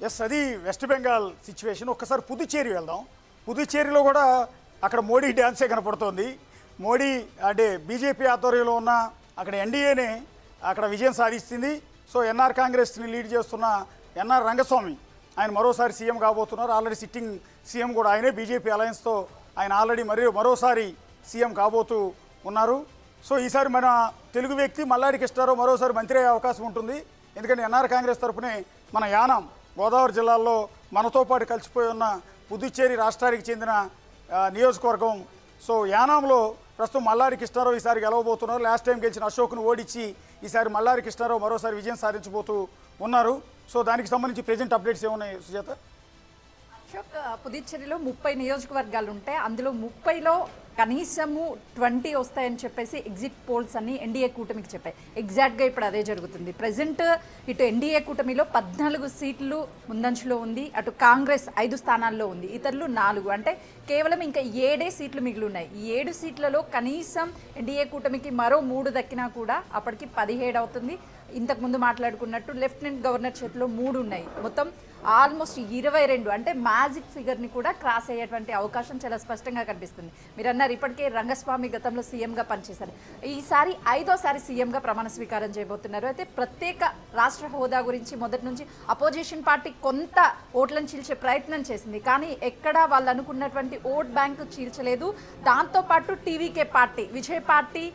Yes, అది west Bengal situation. ఒక్కసారి పుదుచ్చేరి వెళ్దాం. పుదుచ్చేరిలో కూడా అక్కడ మోడీ డ్యాన్సే కనపడుతోంది. మోడీ అంటే బీజేపీ ఆధ్వర్యంలో ఉన్న అక్కడ ఎన్డీఏనే అక్కడ విజయం సాధిస్తుంది. సో ఎన్ఆర్ కాంగ్రెస్ని లీడ్ చేస్తున్న ఎన్ఆర్ రంగస్వామి ఆయన మరోసారి సీఎం కాబోతున్నారు. ఆల్రెడీ సిట్టింగ్ సీఎం కూడా ఆయనే. బీజేపీ అలయన్స్తో ఆయన ఆల్రెడీ మరోసారి సీఎం కాబోతూ ఉన్నారు. సో ఈసారి మన తెలుగు వ్యక్తి మల్లాడి కృష్ణారావు మరోసారి మంత్రి అయ్యే అవకాశం ఉంటుంది. ఎందుకంటే ఎన్ఆర్ కాంగ్రెస్ తరఫునే మన యానాం గోదావరి జిల్లాలో మనతో పాటు కలిసిపోయి ఉన్న పుదుచ్చేరి రాష్ట్రానికి చెందిన నియోజకవర్గం. సో యానాంలో ప్రస్తుతం మల్లాడి కృష్ణారావు ఈసారి గెలవబోతున్నారు. లాస్ట్ టైం గెలిచిన అశోక్ను ఓడించి ఈసారి మల్లాడి కృష్ణారావు మరోసారి విజయం సాధించబోతూ ఉన్నారు. సో దానికి సంబంధించి ప్రెజెంట్ అప్డేట్స్ ఏమున్నాయి సుజాత? అశోక్, పుదుచ్చేరిలో 30 నియోజకవర్గాలు ఉంటాయి. అందులో 30లో కనీసము 20 వస్తాయని చెప్పేసి ఎగ్జిట్ పోల్స్ అన్ని ఎన్డీఏ కూటమికి చెప్పాయి. ఎగ్జాక్ట్గా ఇప్పుడు అదే జరుగుతుంది. ప్రజెంట్ ఇటు ఎన్డీఏ కూటమిలో 14 సీట్లు ముందంచులో ఉంది. అటు కాంగ్రెస్ 5 స్థానాల్లో ఉంది. ఇతరులు 4. అంటే కేవలం ఇంకా 7 సీట్లు మిగిలి ఉన్నాయి. ఈ 7 సీట్లలో కనీసం ఎన్డీఏ కూటమికి మరో 3 దక్కినా కూడా అప్పటికి 17 అవుతుంది. ఇంతకుముందు మాట్లాడుకున్నట్టు లెఫ్టినెంట్ గవర్నర్ చేతిలో 3 ఉన్నాయి. మొత్తం ఆల్మోస్ట్ 22 అంటే మ్యాజిక్ ఫిగర్ని కూడా క్రాస్ అయ్యేటువంటి అవకాశం చాలా స్పష్టంగా కనిపిస్తుంది. మీరు అన్నారు ఇప్పటికే రంగస్వామి గతంలో సీఎంగా పనిచేశారు. ఈసారి 5వ సీఎంగా ప్రమాణ స్వీకారం చేయబోతున్నారు. అయితే ప్రత్యేక రాష్ట్ర హోదా గురించి మొదటి నుంచి అపోజిషన్ పార్టీ కొంత ఓట్లను చీల్చే ప్రయత్నం చేసింది. కానీ ఎక్కడా వాళ్ళు అనుకున్నటువంటి ఓట్ బ్యాంకు చీల్చలేదు. దాంతోపాటు టీవీకే పార్టీ, విజయ్ పార్టీ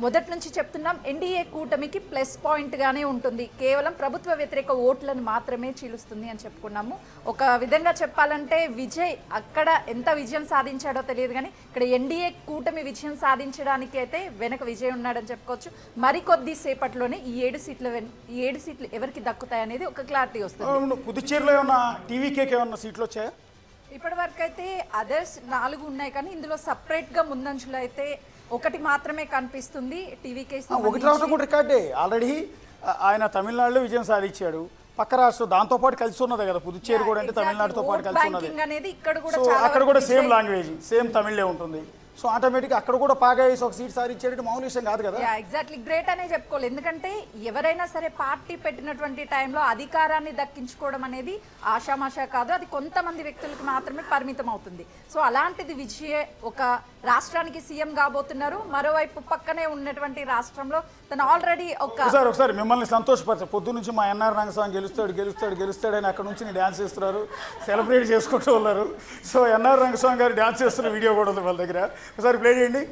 మొదటి నుంచి చెప్తున్నాం ఎన్డీఏ కూటమికి ప్లస్ పాయింట్గానే ఉంటుంది. కేవలం ప్రభుత్వ వ్యతిరేక ఓట్లను మాత్రమే చీలుస్తుంది అని చెప్పుకున్నాము. ఒక విధంగా చెప్పాలంటే విజయ్ అక్కడ ఎంత విజయం సాధించాడో తెలియదు, కానీ ఇక్కడ ఎన్డీఏ కూటమి విజయం సాధించడానికి అయితే వెనక విజయ్ ఉన్నాడని చెప్పుకోవచ్చు. మరికొద్ది సేపట్లోనే ఈ 7 సీట్లు ఎవరికి దక్కుతాయనేది ఒక క్లారిటీ వస్తుంది. పుదుచ్చేరిలో ఏమన్నా టీవీకేకి ఏమన్నా సీట్లు వచ్చాయా? ఇప్పటి వరకు అయితే అదర్స్ 4 ఉన్నాయి, కానీ ఇందులో సపరేట్గా ముందంచులో అయితే 1 మాత్రమే కనిపిస్తుంది. టీవీకే 1 రావడం కూడా రికార్డే. ఆల్రెడీ ఆయన తమిళనాడులో విజయం సాధించాడు. పక్క రాష్ట్రం దాంతో పాటు కలిసి ఉన్నదే కదా పుదుచ్చేరి కూడా, అంటే తమిళనాడుతో పాటు కలిసి ఉన్నది. సో అక్కడ కూడా సేమ్ లాంగ్వేజ్, సేమ్ తమిళే ఉంటుంది. సో ఆటోమేటిక్గా అక్కడ కూడా పాగా వేసి ఒక సీట్ సాధించేటట్టు మామూలు విషయం కాదు కదా. ఎగ్జాక్ట్లీ, గ్రేట్ అనే చెప్పుకోవాలి. ఎందుకంటే ఎవరైనా సరే పార్టీ పెట్టినటువంటి టైంలో అధికారాన్ని దక్కించుకోవడం అనేది ఆషామాషా కాదు. అది కొంతమంది వ్యక్తులకు మాత్రమే పరిమితం అవుతుంది. సో అలాంటిది విజయ్ ఒక రాష్ట్రానికి సీఎం కాబోతున్నారు. మరోవైపు పక్కనే ఉన్నటువంటి రాష్ట్రంలో తను ఆల్రెడీ ఒకసారి మిమ్మల్ని సంతోషపరచ పొద్దు నుంచి మా ఎన్ఆర్ రంగస్వామి గెలుస్తాడని అక్కడ నుంచి డ్యాన్స్ చేస్తున్నారు, సెలబ్రేట్ చేసుకుంటూ ఉన్నారు. సో ఎన్ఆర్ రంగస్వామి గారు డ్యాన్స్ చేస్తున్న వీడియో కూడా ఉంది వాళ్ళ దగ్గర. ఒకసారి ప్లే చేయండి.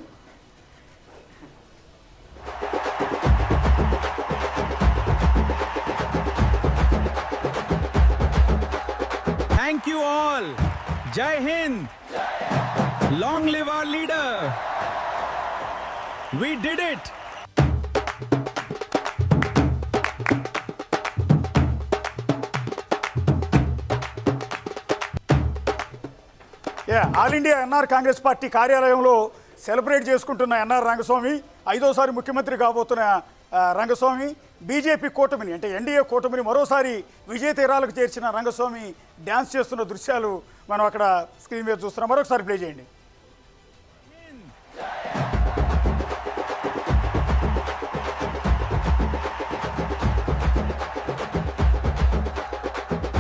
Thank you all. Jai Hind. Long live our leader. We did it. All India NR Congress party కార్యాలయంలో సెలబ్రేట్ చేసుకుంటున్న ఎన్ఆర్ రంగస్వామి, 5వసారి ముఖ్యమంత్రి కాబోతున్న రంగస్వామి, బీజేపీ కూటమిని అంటే ఎన్డీఏ కూటమిని మరోసారి విజయ తీరాలకు చేర్చిన రంగస్వామి డ్యాన్స్ చేస్తున్న దృశ్యాలు మనం అక్కడ స్క్రీన్ మీద చూస్తున్నాం. మరొకసారి ప్లే చేయండి.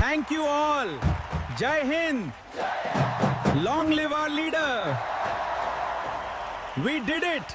Thank you all. Jai Hind. Long live our leader. We did it.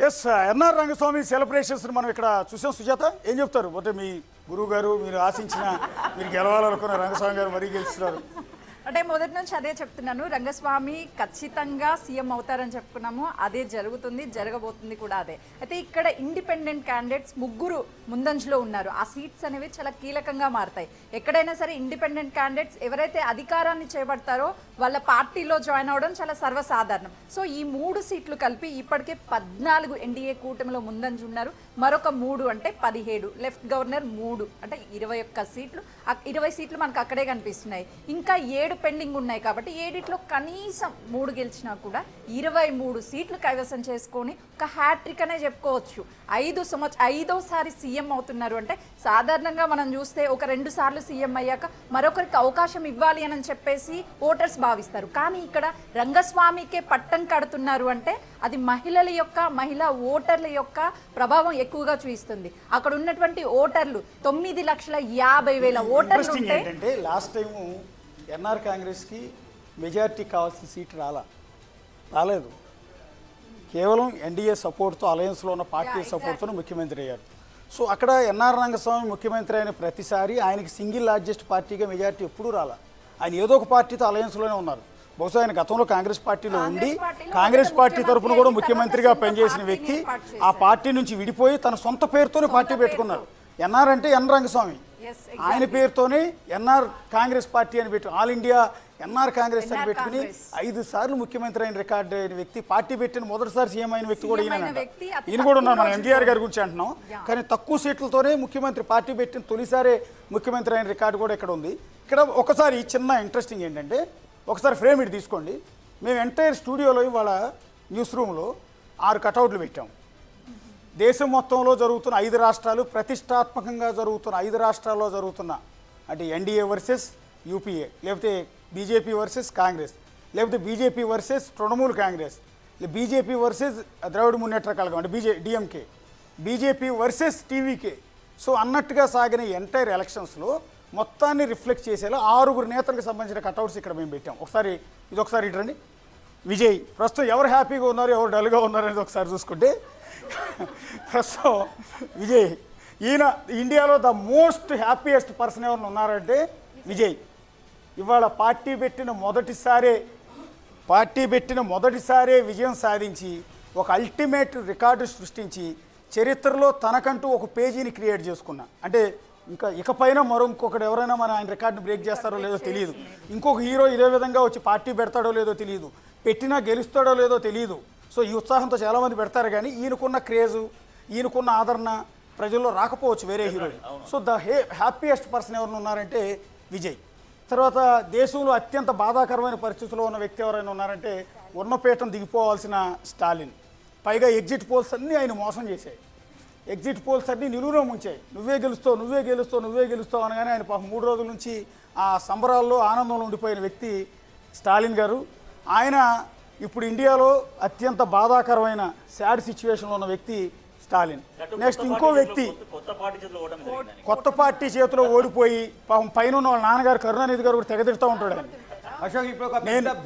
Yes, NR Rangaswamy celebrations మనం ఇక్కడ చూసాం. సుజాత ఏం చెప్తారు? అంటే మీ గురువు గారు, మీరు ఆశించిన, మీరు గెలవాలనుకున్న రంగస్వామి గారు మరీ గెలుస్తున్నారు. అంటే మొదటి నుంచి అదే చెప్తున్నాను, రంగస్వామి ఖచ్చితంగా సీఎం అవుతారని చెప్పుకున్నాము. అదే జరుగుతుంది, జరగబోతుంది కూడా అదే. అయితే ఇక్కడ ఇండిపెండెంట్ క్యాండిడేట్స్ 3 ముందంజలో ఉన్నారు. ఆ సీట్స్ అనేవి చాలా కీలకంగా మారుతాయి. ఎక్కడైనా సరే ఇండిపెండెంట్ క్యాండిడేట్స్ ఎవరైతే అధికారాన్ని చేపడతారో వాళ్ళ పార్టీలో జాయిన్ అవ్వడం చాలా సర్వసాధారణం. సో ఈ 3 సీట్లు కలిపి ఇప్పటికే 14 ఎన్డీఏ కూటమిలో ముందంజు ఉన్నారు. మరొక 3 అంటే 17, లెఫ్ట్ గవర్నర్ 3 అంటే 21 సీట్లు. 20 సీట్లు మనకు అక్కడే కనిపిస్తున్నాయి. ఇంకా 7 పెండింగ్ ఉన్నాయి కాబట్టి 7లో కనీసం 3 గెలిచినా కూడా 23 సీట్లు కైవసం చేసుకొని ఒక హ్యాట్రిక్ అనే చెప్పుకోవచ్చు. 5వసారి సీఎం అవుతున్నారు అంటే సాధారణంగా మనం చూస్తే ఒక 2 సార్లు సీఎం అయ్యాక మరొకరికి అవకాశం ఇవ్వాలి అని చెప్పేసి ఓటర్స్ భావిస్తారు. కానీ ఇక్కడ రంగస్వామికే పట్టం కడుతున్నారు అంటే అది మహిళా ఓటర్ల యొక్క ప్రభావం ఎక్కువగా చూపిస్తుంది. అక్కడ ఉన్నటువంటి ఓటర్లు 9,50,000 ఓటర్లు ఉంటే ఏంటంటే లాస్ట్ టైం ఎన్ఆర్ కాంగ్రెస్కి మెజారిటీ కావాల్సిన సీట్ రాలేదు. కేవలం ఎన్డీఏ సపోర్ట్తో అలయన్స్లో ఉన్న పార్టీ సపోర్ట్తో ముఖ్యమంత్రి అయ్యారు. సో అక్కడ ఎన్ఆర్ రంగస్వామి ముఖ్యమంత్రి అయిన ప్రతిసారి ఆయనకి సింగిల్ లార్జెస్ట్ పార్టీగా మెజారిటీ ఎప్పుడూ రాలా. ఆయన ఏదో ఒక పార్టీతో అలయన్స్లోనే ఉన్నారు. బహుశా ఆయన గతంలో కాంగ్రెస్ పార్టీలో ఉండి కాంగ్రెస్ పార్టీ తరఫున కూడా ముఖ్యమంత్రిగా పనిచేసిన వ్యక్తి ఆ పార్టీ నుంచి విడిపోయి తన సొంత పేరుతోనే పార్టీ పెట్టుకున్నారు. ఎన్ఆర్ అంటే ఎన్ రంగస్వామి, ఆయన పేరుతోనే ఎన్ఆర్ కాంగ్రెస్ పార్టీ అని పెట్టి ఆల్ ఇండియా ఎన్ఆర్ కాంగ్రెస్ అని పెట్టుకుని 5 సార్లు ముఖ్యమంత్రి అయిన రికార్డు అయిన వ్యక్తి, పార్టీ పెట్టిన మొదటిసారి సీఎం అయిన వ్యక్తి కూడా ఈయన కూడా ఉన్నారు. మనం ఎంజీఆర్ గారి గురించి అంటున్నాం, కానీ తక్కువ సీట్లతోనే ముఖ్యమంత్రి పార్టీ పెట్టిన తొలిసారే ముఖ్యమంత్రి అయిన రికార్డు కూడా ఇక్కడ ఉంది. ఇక్కడ ఒకసారి చిన్న ఇంట్రెస్టింగ్ ఏంటంటే ఒకసారి ఫ్రేమ్ ఇటు తీసుకోండి. మేము ఎంటైర్ స్టూడియోలో ఇవాళ న్యూస్ రూమ్లో 6 కటౌట్లు పెట్టాం. దేశం మొత్తంలో జరుగుతున్న 5 రాష్ట్రాలు, ప్రతిష్టాత్మకంగా జరుగుతున్న 5 రాష్ట్రాల్లో జరుగుతున్న అంటే ఎన్డీఏ వర్సెస్ యూపీఏ, లేకపోతే బీజేపీ వర్సెస్ కాంగ్రెస్, లేకపోతే BJP versus Trinamool Congress, BJP versus Dravida Munnetra Kazhagam అంటే DMK, BJP versus TVK. So అన్నట్టుగా సాగిన ఎంటైర్ ఎలక్షన్స్లో మొత్తాన్ని రిఫ్లెక్ట్ చేసేలా 6 నేతలకు సంబంధించిన కటౌట్స్ ఇక్కడ మేము పెట్టాం. ఒకసారి ఇటండి. విజయ్ ప్రస్తుతం ఎవరు హ్యాపీగా ఉన్నారు, ఎవరు డల్గా ఉన్నారు అనేది ఒకసారి చూసుకుంటే ప్రస్తుతం విజయ్ ఈయన ఇండియాలో ద మోస్ట్ హ్యాపీయెస్ట్ పర్సన్ ఎవరు ఉన్నారంటే విజయ్. ఇవాళ పార్టీ పెట్టిన మొదటిసారే విజయం సాధించి ఒక అల్టిమేట్ రికార్డు సృష్టించి చరిత్రలో తనకంటూ ఒక పేజీని క్రియేట్ చేసుకున్నా. అంటే ఇకపైన ఇంకొకటి ఎవరైనా మన ఆయన రికార్డుని బ్రేక్ చేస్తారో లేదో తెలియదు. ఇంకొక హీరో ఇదే విధంగా వచ్చి పార్టీ పెడతాడో లేదో తెలియదు, పెట్టినా గెలుస్తాడో లేదో తెలియదు. సో ఈ ఉత్సాహంతో చాలామంది పెడతారు, కానీ ఈయనకున్న క్రేజు, ఈయనకున్న ఆదరణ ప్రజల్లో రాకపోవచ్చు వేరే hero. So the happiest person ఎవరు ఉన్నారంటే విజయ్. తర్వాత దేశంలో అత్యంత బాధాకరమైన పరిస్థితుల్లో ఉన్న వ్యక్తి ఎవరైనా ఉన్నారంటే ఉన్నపీఠం దిగిపోవాల్సిన స్టాలిన్. పైగా ఎగ్జిట్ పోల్స్ అన్నీ ఆయన మోసం చేశాయి. ఎగ్జిట్ పోల్స్ అన్నీ నిలువులో ముంచాయి. నువ్వే గెలుస్తావు అనగానే ఆయన 3 రోజుల నుంచి ఆ సంబరాల్లో ఆనందంలో ఉండిపోయిన వ్యక్తి స్టాలిన్ గారు. ఆయన ఇప్పుడు ఇండియాలో అత్యంత బాధాకరమైన సాడ్ సిచ్యువేషన్లో ఉన్న వ్యక్తి స్టాలిన్. నెక్స్ట్ ఇంకో వ్యక్తి కొత్త పార్టీ చేతిలో ఓడిపోయి పైన ఉన్న వాళ్ళ నాన్నగారు కరుణానిధి గారు కూడా తెగతిడుతూ ఉంటాడు. ఆయన అశోక్, ఇప్పుడు ఒక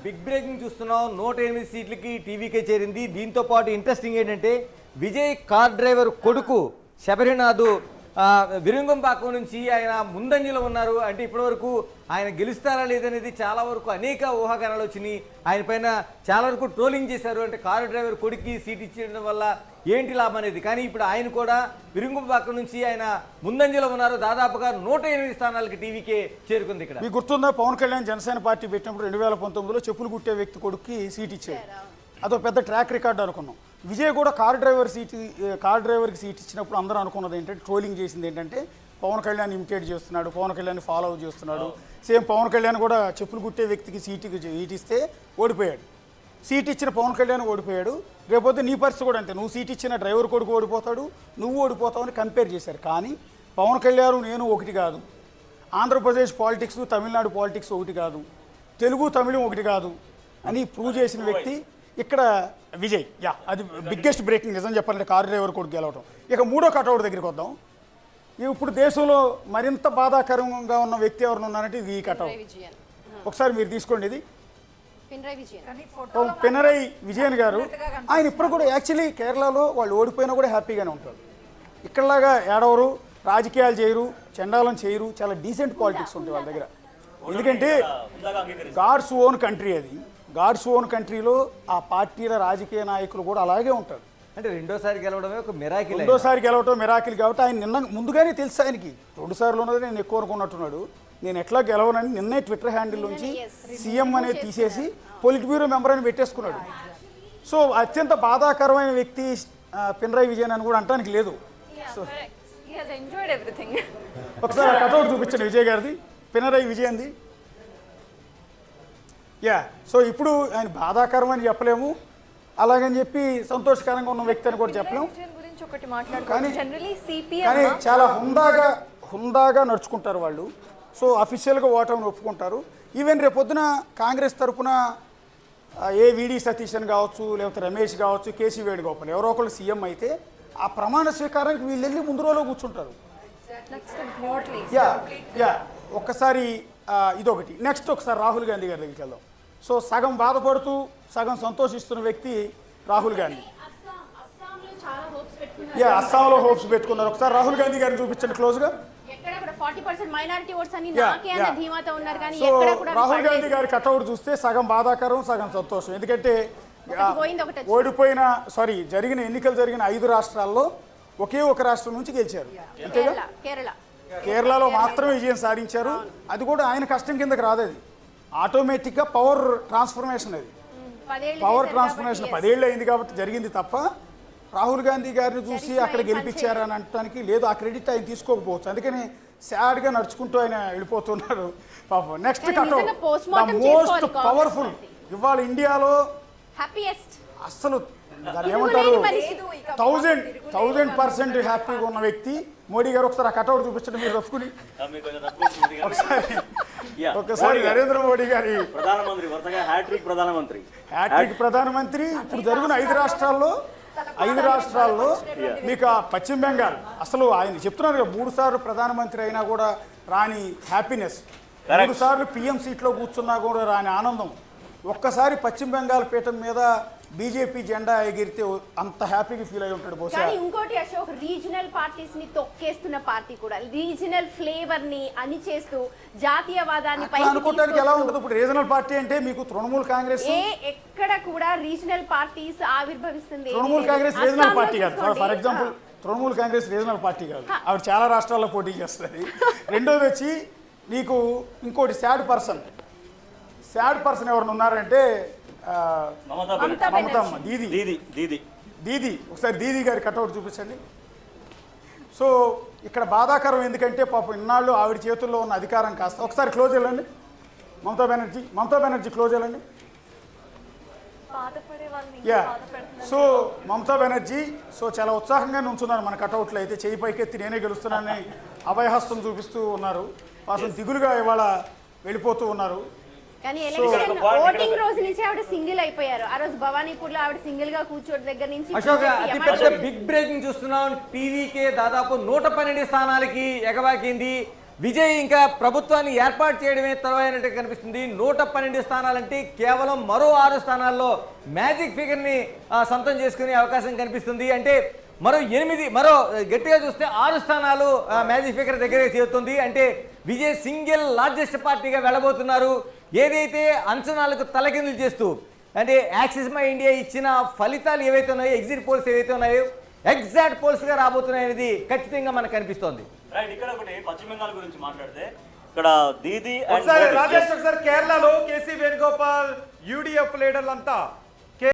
బిగ్ బ్రేకింగ్ చూస్తున్నాం. 108 సీట్లకి టీవీకే చేరింది. దీంతో పాటు ఇంట్రెస్టింగ్ ఏంటంటే విజయ్ కార్ డ్రైవర్ కొడుకు శబరినాథ్ విరుంగంపాకం నుంచి ఆయన ముందంజలో ఉన్నారు. అంటే ఇప్పటివరకు ఆయన గెలుస్తారా లేదనేది చాలా వరకు అనేక ఊహాగానాలు వచ్చినాయి. ఆయన పైన చాలా వరకు ట్రోలింగ్ చేశారు. అంటే కారు డ్రైవర్ కొడుక్కి సీట్ ఇచ్చడం వల్ల ఏంటి లాభం అనేది. కానీ ఇప్పుడు ఆయన కూడా విరుంగంపాకం నుంచి ఆయన ముందంజలో ఉన్నారు. దాదాపుగా 108 స్థానాలకి టీవీకే చేరుకుంది. ఇక్కడ మీకు గుర్తుందా, పవన్ కళ్యాణ్ జనసేన పార్టీ పెట్టినప్పుడు 2019లో చెప్పులు కుట్టే వ్యక్తి కొడుక్కి సీట్ ఇచ్చాడు. అదో పెద్ద ట్రాక్ రికార్డు అనుకున్నాం. విజయ్ కూడా కార్ డ్రైవర్కి సీట్ ఇచ్చినప్పుడు అందరూ అనుకున్నది ఏంటంటే, ట్రోలింగ్ చేసింది ఏంటంటే పవన్ కళ్యాణ్ ఇమిటేట్ చేస్తున్నాడు, పవన్ కళ్యాణ్ ఫాలో చేస్తున్నాడు. సేమ్ పవన్ కళ్యాణ్ కూడా చెప్పులు కుట్టే వ్యక్తికి సీట్ ఇస్తే ఓడిపోయాడు. సీట్ ఇచ్చిన పవన్ కళ్యాణ్ ఓడిపోయాడు. రేపొద్దు నీ పరిస్థితి కూడా అంతే, నువ్వు సీట్ ఇచ్చిన డ్రైవర్ కొడుకు ఓడిపోతాడు, నువ్వు ఓడిపోతావు అని కంపేర్ చేశారు. కానీ పవన్ కళ్యాణ్ నేను ఒకటి కాదు, ఆంధ్రప్రదేశ్ పాలిటిక్స్ తమిళనాడు పాలిటిక్స్ ఒకటి కాదు, తెలుగు తమిళం ఒకటి కాదు అని ప్రూవ్ చేసిన వ్యక్తి ఇక్కడ విజయ్. అది బిగ్గెస్ట్ బ్రేకింగ్ నిజం చెప్పాలంటే కారు డ్రైవర్ కొడుకు గెలవడం. ఇక 3వ కటౌట్ దగ్గరికి వద్దాం. ఇప్పుడు దేశంలో మరింత బాధాకరంగా ఉన్న వ్యక్తి ఎవరు ఉన్నారంటే ఇది ఈ కటౌట్. ఒకసారి మీరు తీసుకోండి. ఇది పినరయి విజయన్ గారు. ఆయన ఇప్పుడు కూడా యాక్చువల్లీ కేరళలో వాళ్ళు ఓడిపోయినా కూడా హ్యాపీగానే ఉంటారు. ఇక్కడలాగా ఏడవరు, రాజకీయాలు చేయరు, చండాలం చేయరు, చాలా డీసెంట్ పాలిటిక్స్ ఉంటాయి వాళ్ళ దగ్గర. ఎందుకంటే గాడ్స్ ఓన్ కంట్రీ అది. గాడ్స్ ఓన్ కంట్రీలో ఆ పార్టీల రాజకీయ నాయకులు కూడా అలాగే ఉంటారు. అంటే రెండోసారి గెలవడమే ఒక మిరాకిల్. మిరాకిల్ కాబట్టి ఆయన ముందుగానే తెలుసు ఆయనకి 2 సార్లు ఉన్నది నేను ఎక్కువ అనుకున్నట్టున్నాడు. నేను ఎట్లా గెలవనని నిన్నే ట్విట్టర్ హ్యాండిల్ నుంచి సీఎం అనేది తీసేసి పొలిట్ బ్యూరో మెంబర్ అని పెట్టేసుకున్నాడు. సో అత్యంత బాధాకరమైన వ్యక్తి పినరయి విజయన్ అని కూడా అంటానికి లేదు. సో ఒకసారి కటౌట్ చూపించండి విజయ్ గారిది, పినరయి విజయంది. యా సో ఇప్పుడు ఆయన బాధాకరం అని చెప్పలేము, అలాగని చెప్పి సంతోషకరంగా ఉన్న వ్యక్తి అని కూడా చెప్పలేము. గురించి ఒకటి కానీ మాట్లాడుకోవాలి. జనరల్లీ సిపిఎం కానీ చాలా హుందాగా నడుచుకుంటారు వాళ్ళు. సో అఫీషియల్గా ఓటమిని ఒప్పుకుంటారు. ఈవెన్ రేపొద్దున కాంగ్రెస్ తరఫున ఏ విడి సతీష్ అని కావచ్చు, లేకపోతే రమేష్ కావచ్చు, కేసీ వేణుగోపాల్ ఎవరో ఒకళ్ళు సీఎం అయితే ఆ ప్రమాణ స్వీకారానికి వీళ్ళు వెళ్ళి ముందు రోజులో కూర్చుంటారు. యా ఒక్కసారి ఇదొకటి. నెక్స్ట్ ఒకసారి రాహుల్ గాంధీ గారి దగ్గరికి వెళ్దాం. సో సగం బాధపడుతూ సగం సంతోషిస్తున్న వ్యక్తి రాహుల్ గాంధీ. అస్సాంలో హోప్స్ పెట్టుకున్నారు. ఒకసారి రాహుల్ గాంధీ గారిని చూపించండి క్లోజ్గా. రాహుల్ గాంధీ గారి కటౌట్ చూస్తే సగం బాధాకరం సగం సంతోషం. ఎందుకంటే జరిగిన ఎన్నికలు జరిగిన 5 రాష్ట్రాల్లో ఒకే ఒక రాష్ట్రం నుంచి గెలిచారు. అంతేగా, కేరళలో మాత్రమే విజయం సాధించారు. అది కూడా ఆయన కష్టం కిందకి రాదు, అది ఆటోమేటిక్గా పవర్ ట్రాన్స్ఫర్మేషన్. అది పవర్ ట్రాన్స్ఫర్మేషన్ 10 ఏళ్ళు అయింది కాబట్టి జరిగింది తప్ప రాహుల్ గాంధీ గారిని చూసి అక్కడ గెలిపించారని అనడానికి లేదు. ఆ క్రెడిట్ ఆయన తీసుకోకపోవచ్చు. అందుకని సాడ్గా నడుచుకుంటూ ఆయన వెళ్ళిపోతున్నారు పాపం. Next cutout the most powerful ఇవాళ ఇండియాలో అస్సలు దాన్ని ఏమంటారు 1000% హ్యాపీగా ఉన్న వ్యక్తి మోడీ గారు. ఒకసారి ఆ కటౌట్ చూపించండి మీరు తప్పుకుని. ఒకసారి నరేంద్ర మోడీ గారి హ్యాట్రిక్ ప్రధానమంత్రి. ఇప్పుడు జరిగిన 5 రాష్ట్రాల్లో మీకు పశ్చిమ బెంగాల్ అసలు ఆయన చెప్తున్నారు 3 సార్లు ప్రధానమంత్రి అయినా కూడా రాని హ్యాపీనెస్, 3 సార్లు పిఎం సీట్లో కూర్చున్నా కూడా రాని ఆనందం, ఒక్కసారి పశ్చిమ బెంగాల్ పీఠం మీద బీజేపీ జెండా ఎగిరితే అంత హ్యాపీగా ఫీల్ అయి ఉంటాడు బహుశా. ఇంకోటి అశోక్, రీజనల్ పార్టీస్ ని తొక్కేస్తున్న పార్టీ కూడా రీజనల్ ఫ్లేవర్ ని అణిచేస్తూ జాతీయవాదాన్ని అనుకోవడానికి ఎలా ఉంటుంది? ఇప్పుడు రీజనల్ పార్టీ అంటే మీకు తృణమూల్ కాంగ్రెస్, ఎక్కడ కూడా రీజనల్ పార్టీస్ ఆవిర్భవిస్తుంది. తృణమూల్ కాంగ్రెస్ రీజనల్ పార్టీ కాదు. For example Trinamool Congress regional party కాదు, ఆవిడ చాలా రాష్ట్రాల్లో పోటీ చేస్తుంది. రెండోది వచ్చి నీకు ఇంకోటి సాడ్ పర్సన్ ఎవరు ఉన్నారంటే మమతమ్మ, దీది. ఒకసారి దీది గారి కటౌట్ చూపించండి. సో ఇక్కడ బాధాకరం ఎందుకంటే పాపం ఇన్నాళ్ళు ఆవిడ చేతుల్లో ఉన్న అధికారం కాస్త ఒకసారి క్లోజ్ వెళ్ళండి. మమతా బెనర్జీ క్లోజ్ వెళ్ళండి. సో మమతా బెనర్జీ చాలా ఉత్సాహంగా నుంచున్నారు మన కటౌట్లో. అయితే చేయి పైకెత్తి నేనే గెలుస్తున్నానని అభయహస్తం చూపిస్తూ ఉన్నారు. పాపం దిగులుగా ఇవాళ వెళ్ళిపోతూ ఉన్నారు. కానీ ఎలక్షన్ ఓటింగ్ రోజు నుంచి ఆవిడ సింగిల్ అయిపోయారు. ఆ రోజు భవానీపూర్ లో ఆవిడ సింగిల్ గా కూర్చోటి దగ్గర నుంచి అశోక్ అతిపెద్ద బిగ్ బ్రేకింగ్ చూస్తున్నాం. టీవీకే దాదాపు 112 స్థానాలకి ఎగబాకింది. విజయ్ ఇంకా ప్రభుత్వాన్ని ఏర్పాటు చేయడమే తరువైనట్టు కనిపిస్తుంది. 112 స్థానాలంటే కేవలం మరో 6 స్థానాల్లో మ్యాజిక్ ఫిగర్ ని సొంతం చేసుకునే అవకాశం కనిపిస్తుంది. అంటే మరో గట్టిగా చూస్తే 6 స్థానాలు మ్యాజిక్ ఫిగర్ దగ్గరే చేరుతుంది. అంటే విజయ్ సింగిల్ లార్జెస్ట్ పార్టీగా వెళ్ళబోతున్నారు. ఏదైతే అంచనాలకు తలకిందులు చేస్తూ అంటే యాక్సిస్ మై ఇండియా ఇచ్చిన ఫలితాలు ఏవైతే ఉన్నాయో, ఎగ్జిట్ పోల్స్ ఏవైతే ఉన్నాయో ఎగ్జాక్ట్ పోల్స్ గా రాబోతున్నాయి అనేది ఖచ్చితంగా మనకు కనిపిస్తోంది. ఇక్కడ ఒకటి పశ్చిమ బెంగాల్ గురించి మాట్లాడితే ఇక్కడ దీది రాజేష్ ఒకసారి కేరళలో కేసీ వేణుగోపాల్ యూడిఎఫ్ లీడర్లంతా